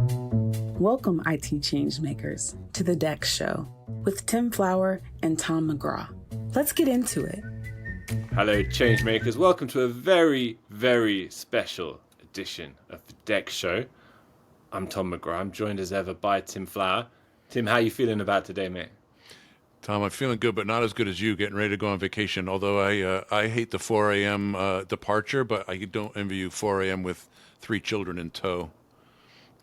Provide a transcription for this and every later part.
Welcome, IT changemakers, to the DEX Show with Tim Flower and Tom McGraw. Let's get into it. Hello, changemakers. Welcome to a very, very special edition of the DEX Show. I'm Tom McGraw. I'm joined as ever by Tim Flower. Tim, how are you feeling about today, mate? Tom, I'm feeling good, but not as good as you, getting ready to go on vacation. Although I hate the 4 a.m. Departure, but I don't envy you 4 a.m. with 3 children in tow.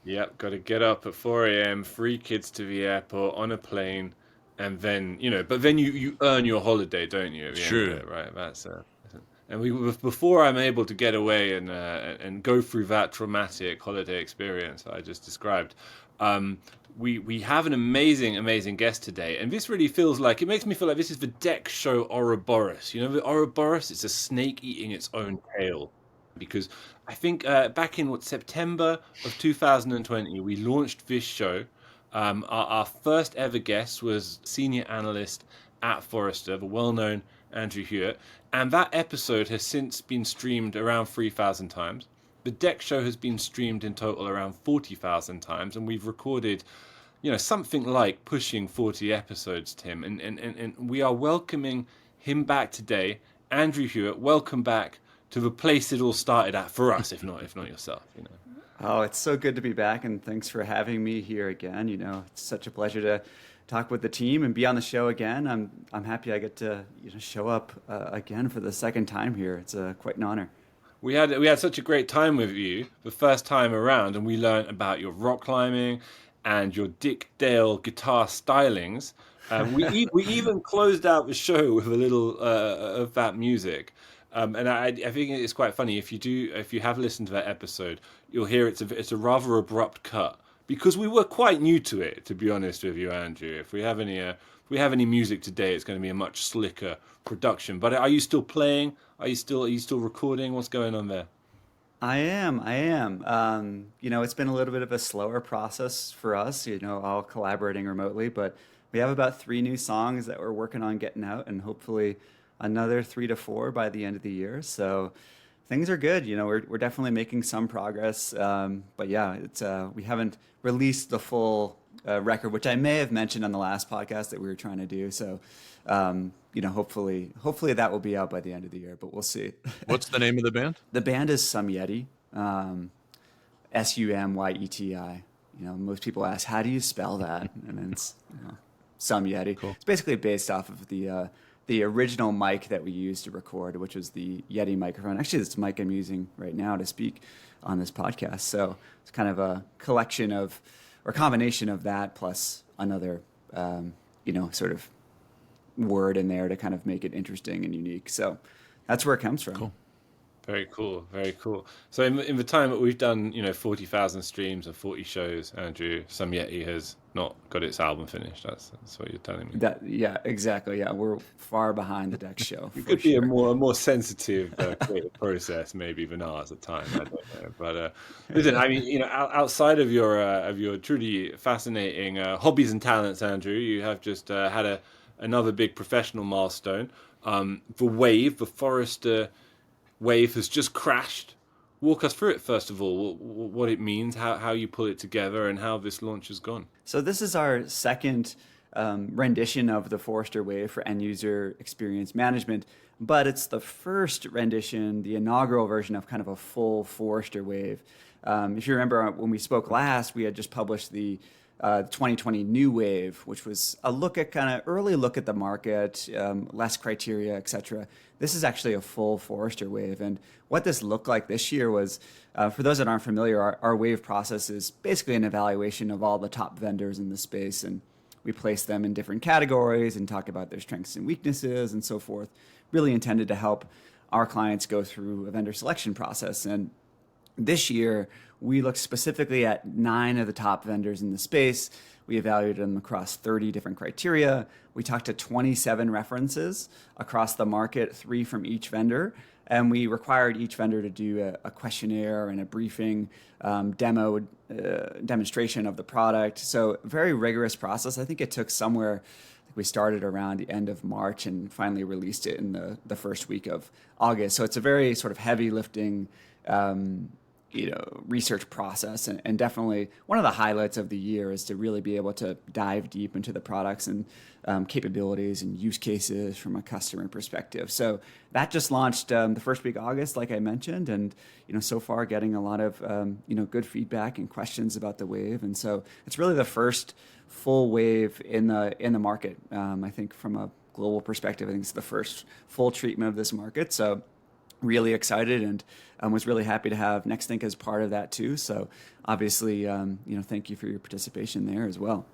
Yep, got to get up at 4 a.m., 3 kids to the airport, on a plane, and then, but then you earn your holiday, don't you? At the Sure. end of it, right? That's and before I'm able to get away and go through that traumatic holiday experience I just described, we have an amazing guest today, and this really it makes me feel like this is the DEX Show Ouroboros. You know, the Ouroboros, it's a snake eating its own tail. Because I think back in September of 2020, we launched this show. Our first ever guest was senior analyst at Forrester, the well-known Andrew Hewitt. And that episode has since been streamed around 3,000 times. The DEX Show has been streamed in total around 40,000 times. And we've recorded, something like pushing 40 episodes, Tim. And we are welcoming him back today. Andrew Hewitt, welcome back to the place it all started at for us, if not yourself. Oh, it's so good to be back, and thanks for having me here again. It's such a pleasure to talk with the team and be on the show again. I'm happy I get to show up again for the second time here. It's quite an honor. We had such a great time with you the first time around, and we learned about your rock climbing and your Dick Dale guitar stylings. We even closed out the show with a little of that music. And I think it's quite funny if you have listened to that episode, you'll hear it's a rather abrupt cut because we were quite new to it, to be honest with you, Andrew. If we have any music today, it's going to be a much slicker production. But are you still playing? Are you still recording? What's going on there? I am. It's been a little bit of a slower process for us, all collaborating remotely, but we have about 3 new songs that we're working on getting out, and hopefully another 3 to 4 by the end of the year. So things are good. We're definitely making some progress. But yeah, it's we haven't released the full record, which I may have mentioned on the last podcast that we were trying to do. So hopefully that will be out by the end of the year, but we'll see. What's the name of the band? The band is Sumyeti, Sumyeti. Most people ask, how do you spell that? And it's Sumyeti. Cool. It's basically based off of the original mic that we used to record, which was the Yeti microphone. Actually, this mic I'm using right now to speak on this podcast. So it's kind of a collection of, or combination of that plus another, sort of word in there to kind of make it interesting and unique. So that's where it comes from. Cool. Very cool, very cool. So in the time that we've done, 40,000 streams and 40 shows, Andrew, Sumyeti has not got its album finished. That's what you're telling me. Yeah, exactly. Yeah, we're far behind the DEX Show. It could be a more sensitive creative process maybe than ours at times. I don't know. But listen, I mean, outside of your truly fascinating hobbies and talents, Andrew, you have just had another big professional milestone. The Forrester Wave has just crashed. Walk us through it, first of all, what it means, how you pull it together, and how this launch has gone. So this is our second rendition of the Forrester Wave for end user experience management, but it's the first rendition, the inaugural version of kind of a full Forrester Wave. If you remember when we spoke last, we had just published the 2020 New Wave, which was a early look at the market, less criteria, etc. This is actually a full Forrester Wave. And what this looked like this year was, for those that aren't familiar, our wave process is basically an evaluation of all the top vendors in the space. And we place them in different categories and talk about their strengths and weaknesses and so forth, really intended to help our clients go through a vendor selection process. And this year, we looked specifically at 9 of the top vendors in the space. We evaluated them across 30 different criteria. We talked to 27 references across the market, 3 from each vendor. And we required each vendor to do a questionnaire and a briefing, demonstration of the product. So very rigorous process. I think it took we started around the end of March and finally released it in the first week of August. So it's a very sort of heavy lifting research process, and definitely one of the highlights of the year is to really be able to dive deep into the products and capabilities and use cases from a customer perspective. So that just launched the first week of August, like I mentioned, and so far getting a lot of good feedback and questions about the Wave, and so it's really the first full Wave in the market. I think from a global perspective, I think it's the first full treatment of this market. So really excited, and was really happy to have NextThink as part of that too. So obviously, thank you for your participation there as well.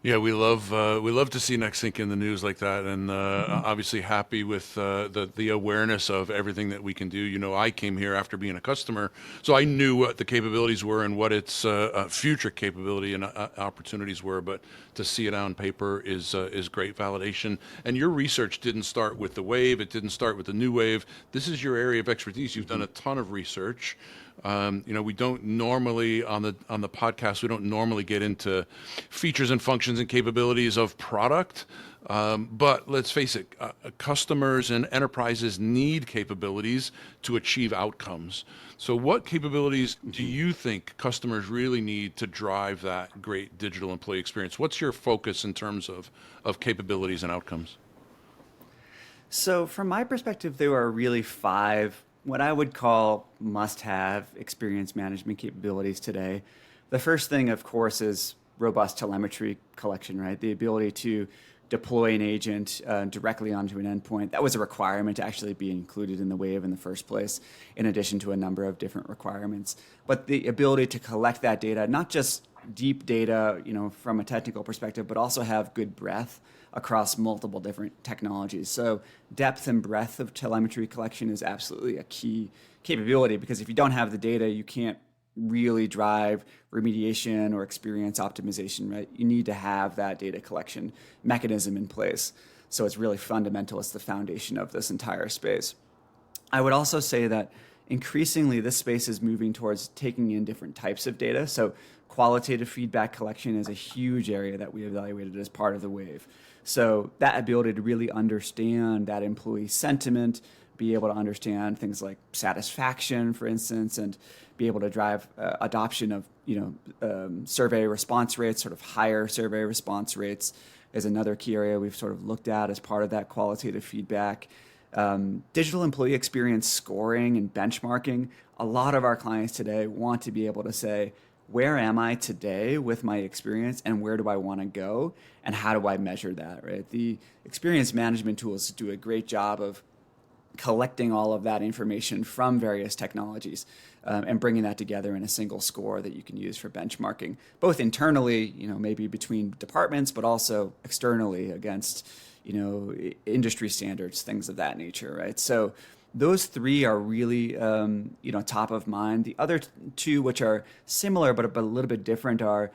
Yeah, we love to see NextThink in the news like that, and obviously happy with the awareness of everything that we can do. I came here after being a customer, so I knew what the capabilities were and what its future capability and opportunities were. But to see it on paper is great validation. And your research didn't start with the Wave; it didn't start with the new Wave. This is your area of expertise. You've done a ton of research. We don't normally on the podcast, we don't normally get into features and functions and capabilities of product. But let's face it, customers and enterprises need capabilities to achieve outcomes. So what capabilities do you think customers really need to drive that great digital employee experience? What's your focus in terms of capabilities and outcomes? So from my perspective, there are really 5 what I would call must-have experience management capabilities today. The first thing, of course, is robust telemetry collection, right? The ability to deploy an agent directly onto an endpoint. That was a requirement to actually be included in the Wave in the first place, in addition to a number of different requirements. But the ability to collect that data, not just deep data, from a technical perspective, but also have good breadth across multiple different technologies. So depth and breadth of telemetry collection is absolutely a key capability, because if you don't have the data, you can't really drive remediation or experience optimization, right? You need to have that data collection mechanism in place. So it's really fundamental. It's the foundation of this entire space. I would also say that increasingly this space is moving towards taking in different types of data. So qualitative feedback collection is a huge area that we evaluated as part of the Wave. So that ability to really understand that employee sentiment, be able to understand things like satisfaction, for instance, and be able to drive adoption of survey response rates, sort of higher survey response rates, is another key area we've sort of looked at as part of that qualitative feedback. Digital employee experience scoring and benchmarking. A lot of our clients today want to be able to say, where am I today with my experience, and where do I want to go, and how do I measure that, right? The experience management tools do a great job of collecting all of that information from various technologies and bringing that together in a single score that you can use for benchmarking, both internally, maybe between departments, but also externally against, industry standards, things of that nature, right? So those 3 are really, top of mind. The other 2, which are similar but a little bit different, are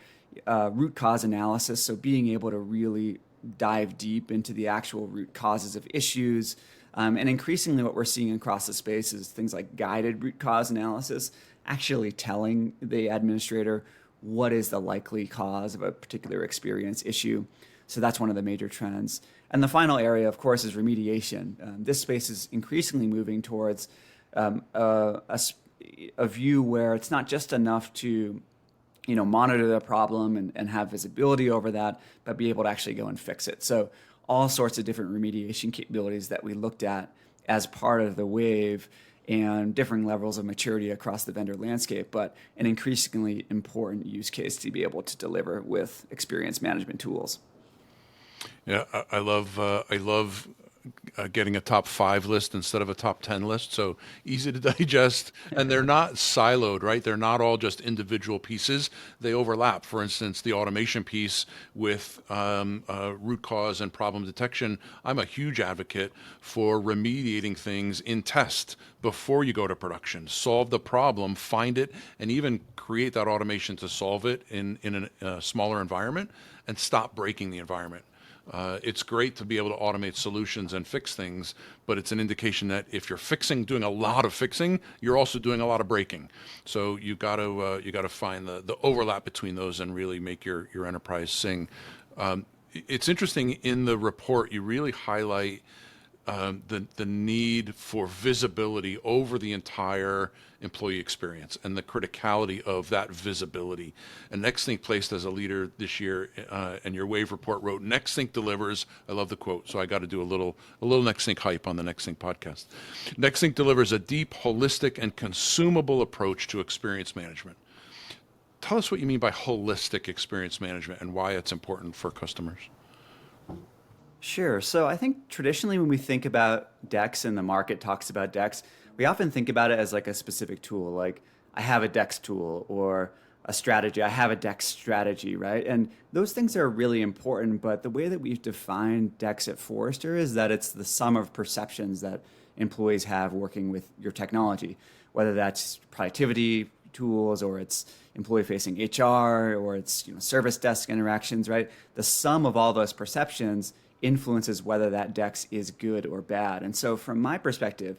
root cause analysis. So being able to really dive deep into the actual root causes of issues. And increasingly what we're seeing across the space is things like guided root cause analysis, actually telling the administrator what is the likely cause of a particular experience issue. So that's one of the major trends. And the final area, of course, is remediation. This space is increasingly moving towards a view where it's not just enough to monitor the problem and have visibility over that, but be able to actually go and fix it. So all sorts of different remediation capabilities that we looked at as part of the Wave, and differing levels of maturity across the vendor landscape, but an increasingly important use case to be able to deliver with experience management tools. Yeah, I love getting a top 5 list instead of a top 10 list. So easy to digest, and they're not siloed, right? They're not all just individual pieces. They overlap. For instance, the automation piece with root cause and problem detection. I'm a huge advocate for remediating things in test before you go to production. Solve the problem, find it, and even create that automation to solve it in a smaller environment, and stop breaking the environment. It's great to be able to automate solutions and fix things, but it's an indication that if you're doing a lot of fixing, you're also doing a lot of breaking. So you got to find the overlap between those and really make your enterprise sing. It's interesting in the report you really highlight the need for visibility over the entire employee experience and the criticality of that visibility. And NextThink placed as a leader this year, and your Wave report wrote, "NextThink delivers." I love the quote, so I got to do a little NextThink hype on the NextThink podcast. NextThink delivers a deep, holistic, and consumable approach to experience management. Tell us what you mean by holistic experience management and why it's important for customers. Sure. So I think traditionally when we think about DEX and the market talks about DEX, we often think about it as like a specific tool, like I have a DEX tool or a strategy, I have a DEX strategy, right? And those things are really important, but the way that we've defined DEX at Forrester is that it's the sum of perceptions that employees have working with your technology, whether that's productivity tools or it's employee-facing HR or it's service desk interactions, right? The sum of all those perceptions influences whether that DEX is good or bad. And so from my perspective,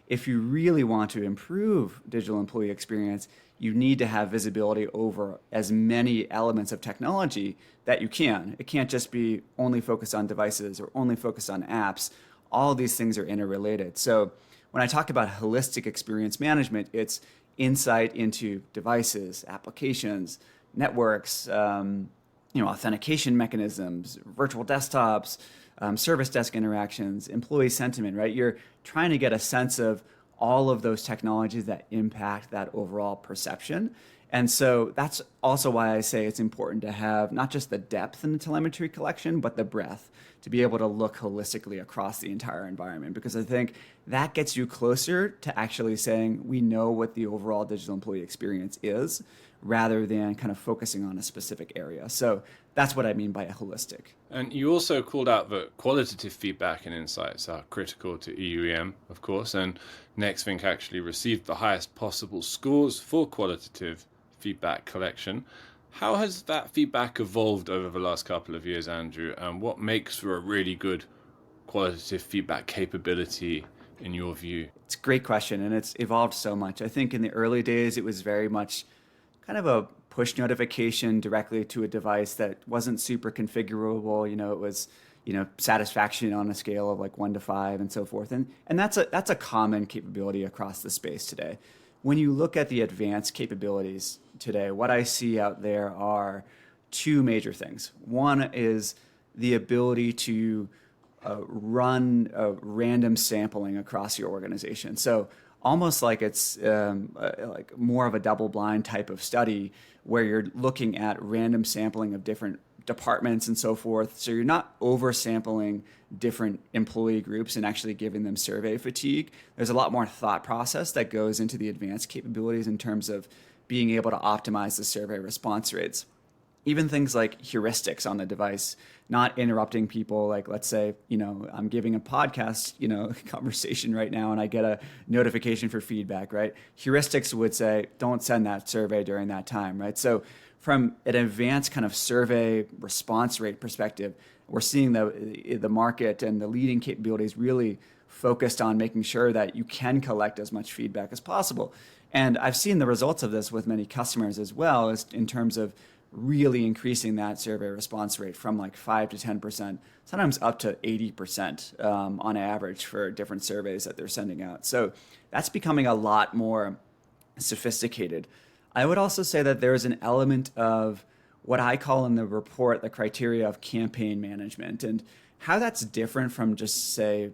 if you really want to improve digital employee experience, you need to have visibility over as many elements of technology that you can. It can't just be only focused on devices or only focused on apps. All of these things are interrelated. So when I talk about holistic experience management, it's insight into devices, applications, networks, authentication mechanisms, virtual desktops, service desk interactions, employee sentiment, right? You're trying to get a sense of all of those technologies that impact that overall perception. And so that's also why I say it's important to have not just the depth in the telemetry collection, but the breadth to be able to look holistically across the entire environment. Because I think that gets you closer to actually saying we know what the overall digital employee experience is, rather than kind of focusing on a specific area. So that's what I mean by a holistic. And you also called out that qualitative feedback and insights are critical to EUEM, of course, and NextThink actually received the highest possible scores for qualitative feedback collection. How has that feedback evolved over the last couple of years, Andrew, and what makes for a really good qualitative feedback capability in your view? It's a great question, and it's evolved so much. I think in the early days, it was very much kind of a push notification directly to a device that wasn't super configurable. It was, satisfaction on a scale of like 1 to 5 and so forth. And that's a common capability across the space today. When you look at the advanced capabilities today, what I see out there are two major things. One is the ability to run random sampling across your organization. So almost like it's like more of a double-blind type of study where you're looking at random sampling of different departments and so forth. So you're not oversampling different employee groups and actually giving them survey fatigue. There's a lot more thought process that goes into the advanced capabilities in terms of being able to optimize the survey response rates. Even things like heuristics on the device, not interrupting people. Like, let's say, I'm giving a podcast, conversation right now, and I get a notification for feedback, right? Heuristics would say, don't send that survey during that time, right? So from an advanced kind of survey response rate perspective, we're seeing the market and the leading capabilities really focused on making sure that you can collect as much feedback as possible. And I've seen the results of this with many customers as well, as in terms of really increasing that survey response rate from like 5 to 10%, sometimes up to 80% on average for different surveys that they're sending out. So that's becoming a lot more sophisticated. I would also say that there is an element of what I call in the report the criteria of campaign management, and how that's different from just, say,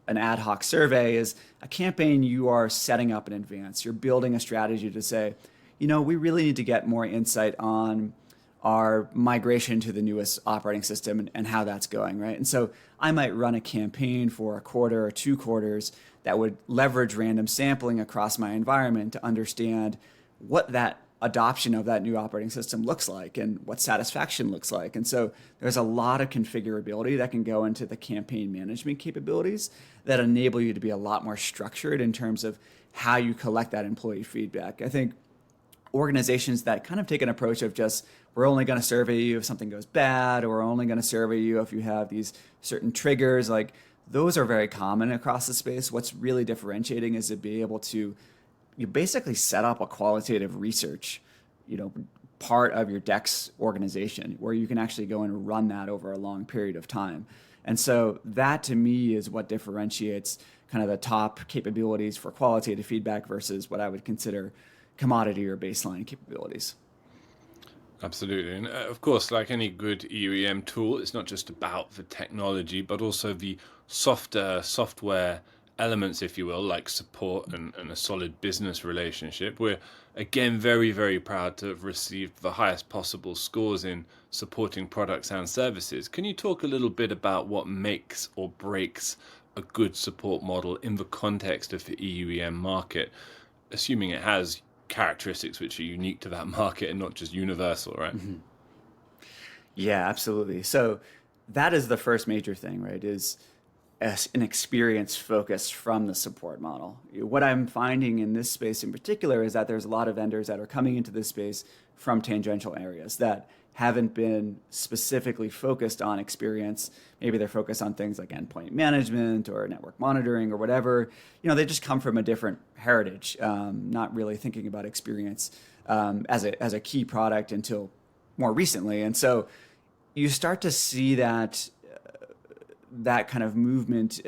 an ad hoc survey. Is a campaign you are setting up in advance. You're building a strategy to say, we really need to get more insight on our migration to the newest operating system and how that's going, right? And so I might run a campaign for a quarter or 2 quarters that would leverage random sampling across my environment to understand what that adoption of that new operating system looks like and what satisfaction looks like. And so there's a lot of configurability that can go into the campaign management capabilities that enable you to be a lot more structured in terms of how you collect that employee feedback. I think organizations that kind of take an approach of just, we're only going to survey you if something goes bad, or we're only going to survey you if you have these certain triggers, like those are very common across the space. What's really differentiating is to be able to you basically set up a qualitative research, part of your DEX organization where you can actually go and run that over a long period of time. And so that to me is what differentiates kind of the top capabilities for qualitative feedback versus what I would consider commodity or baseline capabilities. Absolutely. And of course, like any good EUEM tool, it's not just about the technology, but also the softer software elements, if you will, like support and a solid business relationship. We're, again, very, very proud to have received the highest possible scores in supporting products and services. Can you talk a little bit about what makes or breaks a good support model in the context of the EUEM market, assuming it has characteristics which are unique to that market and not just universal, right? Mm-hmm. Yeah, absolutely. So that is the first major thing, right? Is an experience focus from the support model. What I'm finding in this space in particular is that there's a lot of vendors that are coming into this space from tangential areas that haven't been specifically focused on experience. Maybe they're focused on things like endpoint management or network monitoring or whatever. They just come from a different heritage, not really thinking about experience as a key product until more recently. And so you start to see that kind of movement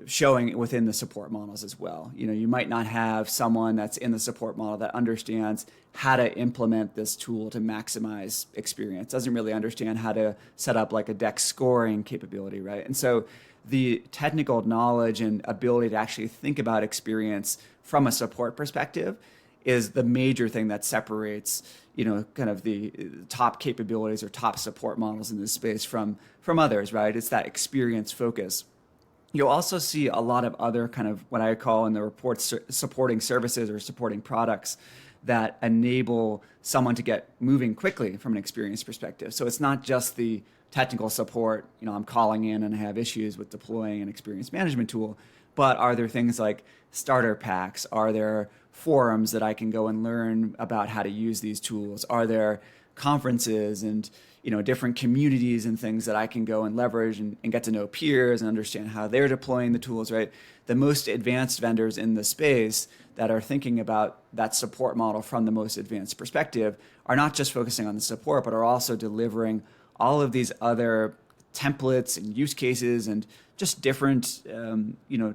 showing within the support models as well. You might not have someone that's in the support model that understands how to implement this tool to maximize experience, doesn't really understand how to set up like a DEX scoring capability, right? And so the technical knowledge and ability to actually think about experience from a support perspective is the major thing that separates, kind of the top capabilities or top support models in this space from others, right? It's that experience focus. You'll also see a lot of other kind of what I call in the reports supporting services or supporting products that enable someone to get moving quickly from an experience perspective. So it's not just the technical support, I'm calling in and I have issues with deploying an experience management tool, but are there things like starter packs? Are there forums that I can go and learn about how to use these tools? Are there conferences and different communities and things that I can go and leverage and get to know peers and understand how they're deploying the tools, right? The most advanced vendors in the space that are thinking about that support model from the most advanced perspective are not just focusing on the support, but are also delivering all of these other templates and use cases and just different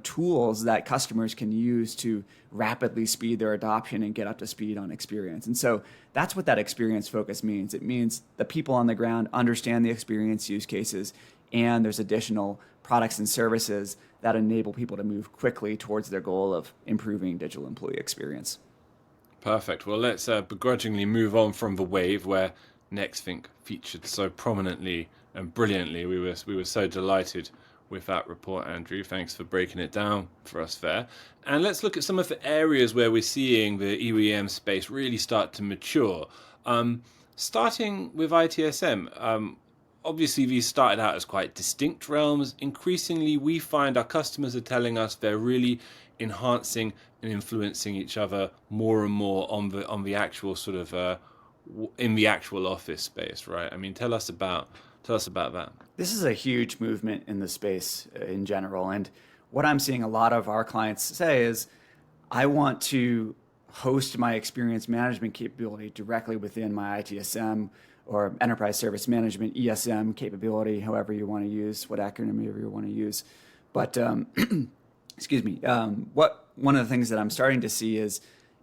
tools that customers can use to rapidly speed their adoption and get up to speed on experience. And so that's what that experience focus means. It means the people on the ground understand the experience use cases, and there's additional products and services that enable people to move quickly towards their goal of improving digital employee experience. Perfect. Well, let's begrudgingly move on from the wave where NextThink featured so prominently and brilliantly. We were so delighted with that report, Andrew. Thanks for breaking it down for us there. And let's look at some of the areas where we're seeing the EUEM space really start to mature. Starting with ITSM. Obviously, these started out as quite distinct realms. Increasingly, we find our customers are telling us they're really enhancing and influencing each other more and more on the actual sort of in the actual office space, right? I mean, tell us about that. This is a huge movement in the space in general. And what I'm seeing a lot of our clients say is, I want to host my experience management capability directly within my ITSM or enterprise service management, ESM capability, however you want to use, what acronym you want to use. But excuse me, one of the things that I'm starting to see is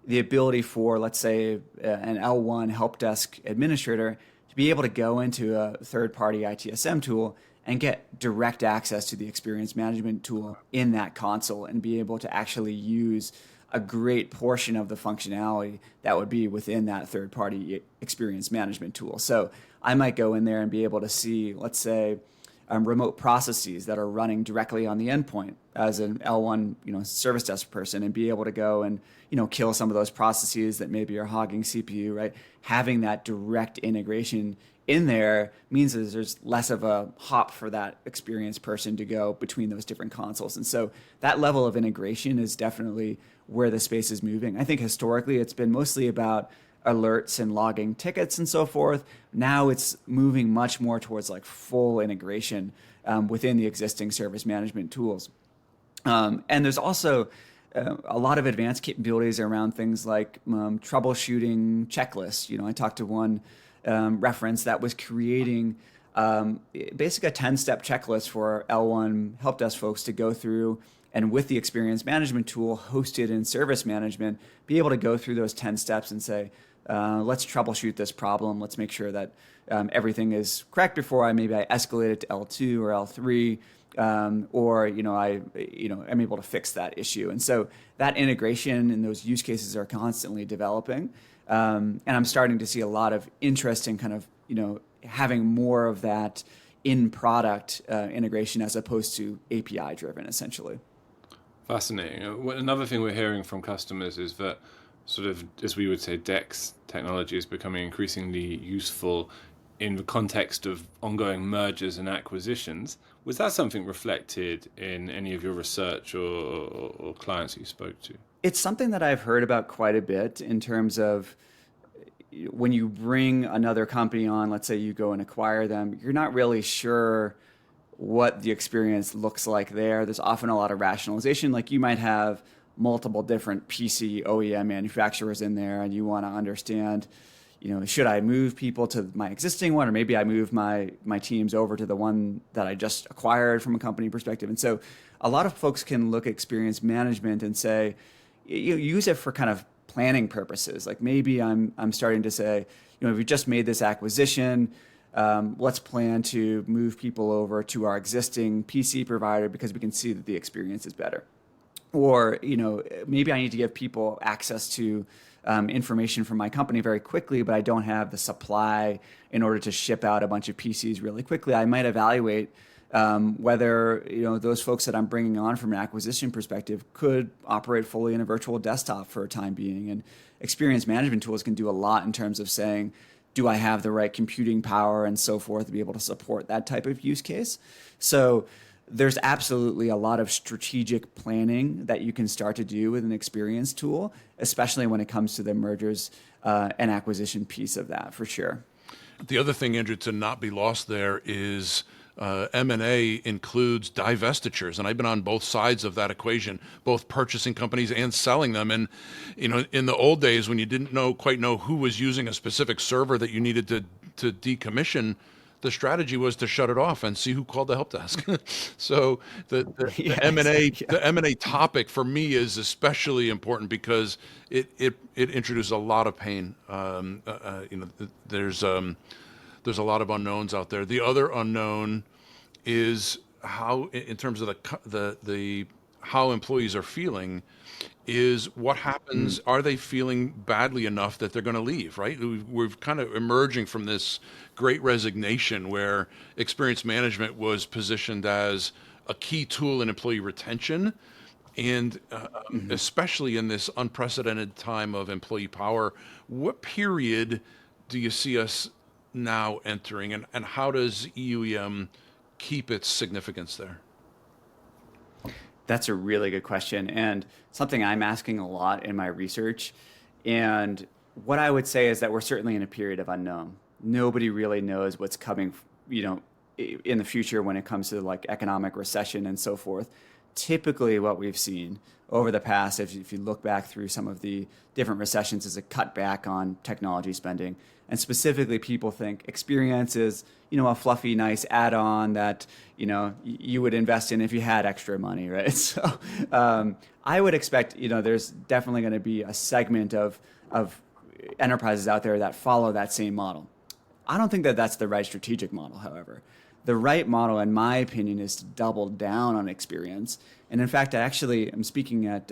the ability for, let's say, an L1 help desk administrator to be able to go into a third-party ITSM tool and get direct access to the experience management tool in that console and be able to actually use a great portion of the functionality that would be within that third-party experience management tool. So I might go in there and be able to see, let's say, remote processes that are running directly on the endpoint as an L1 service desk person, and be able to go and kill some of those processes that maybe are hogging CPU, right? Having that direct integration in there means that there's less of a hop for that experienced person to go between those different consoles. And so that level of integration is definitely where the space is moving. I think historically it's been mostly about alerts and logging tickets and so forth. Now it's moving much more towards like full integration within the existing service management tools. And there's also a lot of advanced capabilities around things like troubleshooting checklists. I talked to one reference that was creating basically a 10-step checklist for L1 help desk folks to go through, and with the experience management tool hosted in service management, be able to go through those 10 steps and say, let's troubleshoot this problem. Let's make sure that everything is correct before I escalate it to L2 or L3, or I'm able to fix that issue. And so that integration and those use cases are constantly developing, and I'm starting to see a lot of interest in kind of having more of that in product integration as opposed to API driven, essentially. Fascinating. Another thing we're hearing from customers is that sort of, as we would say, DEX technology is becoming increasingly useful in the context of ongoing mergers and acquisitions. Was that something reflected in any of your research or clients you spoke to? It's something that I've heard about quite a bit in terms of when you bring another company on, let's say you go and acquire them, you're not really sure what the experience looks like there. There's often a lot of rationalization. Like you might have multiple different PC OEM manufacturers in there, and you want to understand, should I move people to my existing one, or maybe I move my teams over to the one that I just acquired from a company perspective. And so a lot of folks can look at experience management and say, you use it for kind of planning purposes. Like maybe I'm starting to say, we just made this acquisition. Let's plan to move people over to our existing PC provider because we can see that the experience is better. Or, maybe I need to give people access to information from my company very quickly, but I don't have the supply in order to ship out a bunch of PCs really quickly. I might evaluate whether those folks that I'm bringing on from an acquisition perspective could operate fully in a virtual desktop for a time being. And experience management tools can do a lot in terms of saying, do I have the right computing power and so forth to be able to support that type of use case? So there's absolutely a lot of strategic planning that you can start to do with an experience tool, especially when it comes to the mergers and acquisition piece of that, for sure. The other thing, Andrew, to not be lost there is M&A includes divestitures, and I've been on both sides of that equation, both purchasing companies and selling them. And in the old days when you didn't quite know who was using a specific server that you needed to decommission, the strategy was to shut it off and see who called the help desk. So the M&A topic for me is especially important because it introduces a lot of pain. There's a lot of unknowns out there. The other unknown is how, in terms of the how employees are feeling, is what happens. Are they feeling badly enough that they're going to leave? Right? We're kind of emerging from this great resignation where experience management was positioned as a key tool in employee retention, and especially in this unprecedented time of employee power. What period do you see us now entering, and how does EUEM keep its significance there? That's a really good question, and something I'm asking a lot in my research. And what I would say is that we're certainly in a period of unknown. Nobody really knows what's coming, in the future when it comes to like economic recession and so forth. Typically what we've seen over the past, if you look back through some of the different recessions, is a cutback on technology spending. And specifically, people think experience is, a fluffy, nice add-on that, you would invest in if you had extra money, right? So I would expect, there's definitely going to be a segment of enterprises out there that follow that same model. I don't think that that's the right strategic model, however. The right model, in my opinion, is to double down on experience. And in fact, I actually am speaking at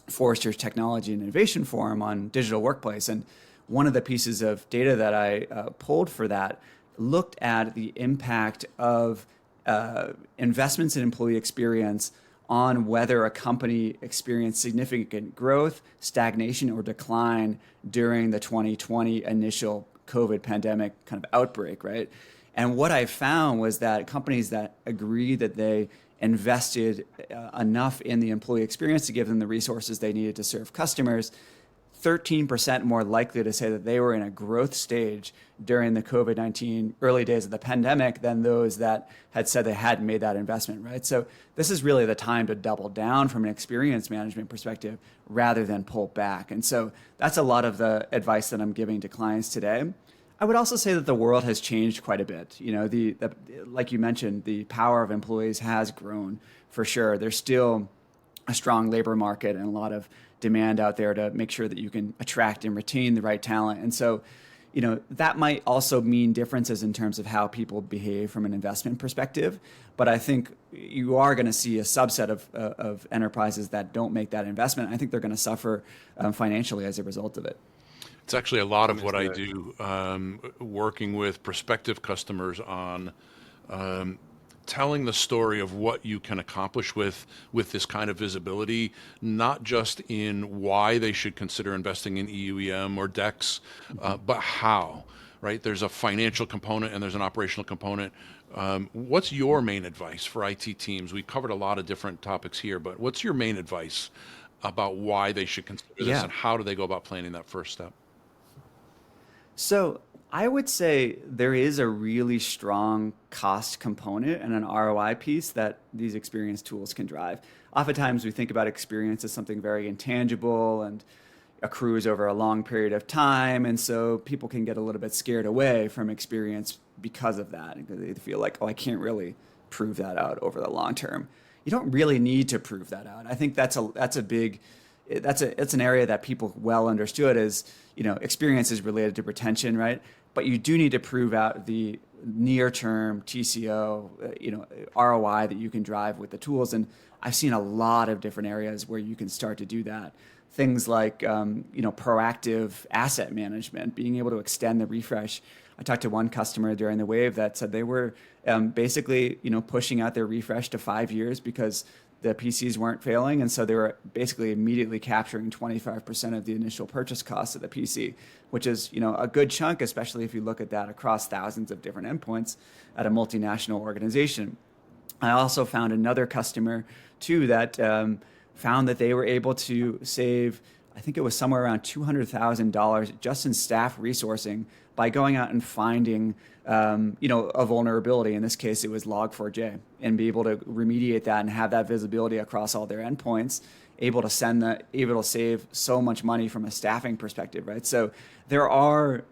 Forrester's Technology and Innovation Forum on digital workplace. And one of the pieces of data that I pulled for that looked at the impact of investments in employee experience on whether a company experienced significant growth, stagnation, or decline during the 2020 initial COVID pandemic kind of outbreak, right? And what I found was that companies that agree that they invested enough in the employee experience to give them the resources they needed to serve customers, 13% more likely to say that they were in a growth stage during the COVID-19 early days of the pandemic than those that had said they hadn't made that investment, right? So this is really the time to double down from an experience management perspective rather than pull back. And so that's a lot of the advice that I'm giving to clients today. I would also say that the world has changed quite a bit. You know, like you mentioned, the power of employees has grown for sure. There's still a strong labor market and a lot of demand out there to make sure that you can attract and retain the right talent. And so, you know, that might also mean differences in terms of how people behave from an investment perspective. But I think you are going to see a subset of enterprises that don't make that investment. I think they're going to suffer financially as a result of it. It's actually a lot of what I do, working with prospective customers on telling the story of what you can accomplish with this kind of visibility, not just in why they should consider investing in EUEM or DEX, but how, right? There's a financial component and there's an operational component. What's your main advice for IT teams? We've covered a lot of different topics here, but what's your main advice about why they should consider this and how do they go about planning that first step? So I would say there is a really strong cost component and an ROI piece that these experience tools can drive. Oftentimes we think about experience as something very intangible and accrues over a long period of time. And so people can get a little bit scared away from experience because of that. Because they feel like, oh, I can't really prove that out over the long term. You don't really need to prove that out. I think it's an area that people well understood as, you know, experience is related to retention, right? But you do need to prove out the near-term TCO, ROI that you can drive with the tools. And I've seen a lot of different areas where you can start to do that. Things like, proactive asset management, being able to extend the refresh. I talked to one customer during the wave that said they were basically, pushing out their refresh to 5 years because the PCs weren't failing, and so they were basically immediately capturing 25% of the initial purchase cost of the PC, which is a good chunk, especially if you look at that across thousands of different endpoints at a multinational organization. I also found another customer too that found that they were able to save, I think it was somewhere around $200,000 just in staff resourcing by going out and finding a vulnerability. In this case, it was Log4j, and be able to remediate that and have that visibility across all their endpoints, able to save so much money from a staffing perspective, right? So there are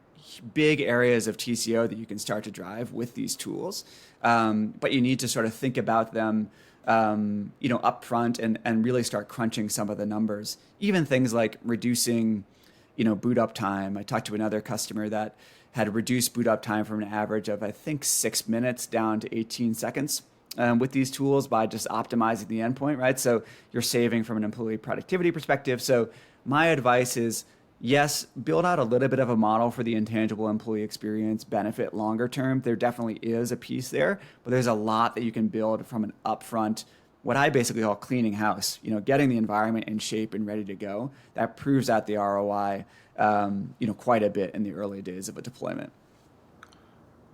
big areas of TCO that you can start to drive with these tools, but you need to sort of think about them upfront and really start crunching some of the numbers. Even things like reducing boot up time. I talked to another customer that had reduced boot up time from an average of, I think, 6 minutes down to 18 seconds with these tools by just optimizing the endpoint, right? So you're saving from an employee productivity perspective. So my advice is, yes, build out a little bit of a model for the intangible employee experience benefit longer term. There definitely is a piece there, but there's a lot that you can build from an upfront, what I basically call cleaning house, getting the environment in shape and ready to go. That proves out the ROI, quite a bit in the early days of a deployment.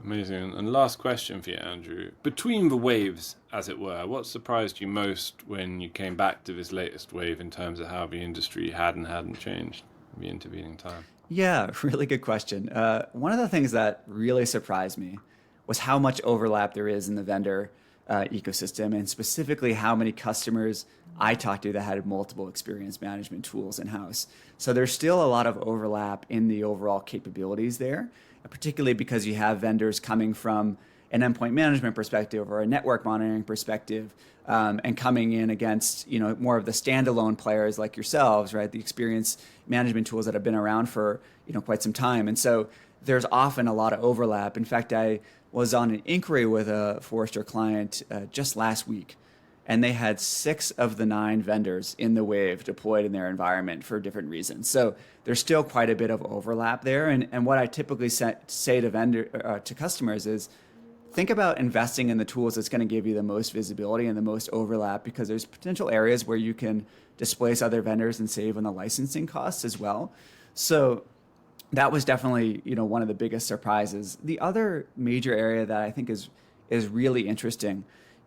Amazing. And last question for you, Andrew. Between the waves, as it were, what surprised you most when you came back to this latest wave in terms of how the industry had and hadn't changed in the intervening time? Yeah, really good question. One of the things that really surprised me was how much overlap there is in the vendor ecosystem, and specifically how many customers I talked to that had multiple experience management tools in-house. So there's still a lot of overlap in the overall capabilities there, particularly because you have vendors coming from an endpoint management perspective or a network monitoring perspective, and coming in against more of the standalone players like yourselves, right? The experience management tools that have been around for quite some time, and so there's often a lot of overlap. In fact, I was on an inquiry with a Forrester client just last week, and they had 6 of the 9 vendors in the wave deployed in their environment for different reasons. So there's still quite a bit of overlap there. And what I typically say to customers is, think about investing in the tools that's going to give you the most visibility and the most overlap, because there's potential areas where you can displace other vendors and save on the licensing costs as well. So that was definitely one of the biggest surprises. The other major area that I think is really interesting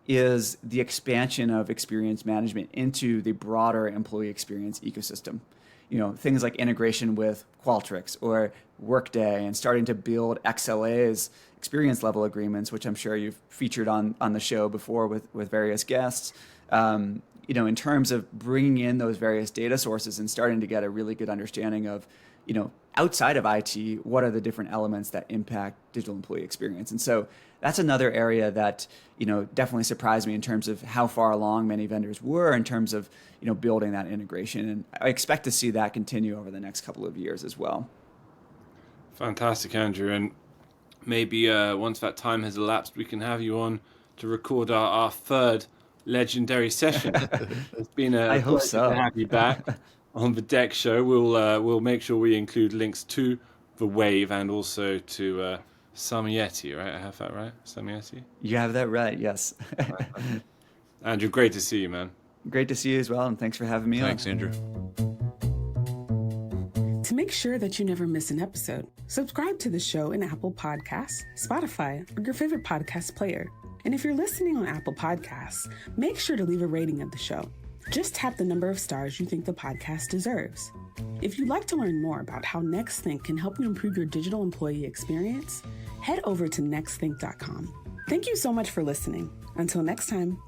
is the expansion of experience management into the broader employee experience ecosystem. Things like integration with Qualtrics or Workday, and starting to build XLAs, experience level agreements, which I'm sure you've featured on the show before with various guests. In terms of bringing in those various data sources and starting to get a really good understanding of outside of IT, what are the different elements that impact digital employee experience? And so that's another area that, definitely surprised me in terms of how far along many vendors were in terms of, building that integration. And I expect to see that continue over the next couple of years as well. Fantastic, Andrew. And maybe once that time has elapsed, we can have you on to record our third legendary session. It's been a pleasure to have you back on the DEX Show. We'll make sure we include links to the Wave and also to Samyeti, right? I have that right? Samyeti? You have that right, yes. Andrew, great to see you, man. Great to see you as well, and thanks for having me on. Thanks, Andrew. To make sure that you never miss an episode, subscribe to the show in Apple Podcasts, Spotify, or your favorite podcast player. And if you're listening on Apple Podcasts, make sure to leave a rating of the show. Just tap the number of stars you think the podcast deserves. If you'd like to learn more about how NextThink can help you improve your digital employee experience, head over to nextthink.com. Thank you so much for listening. Until next time.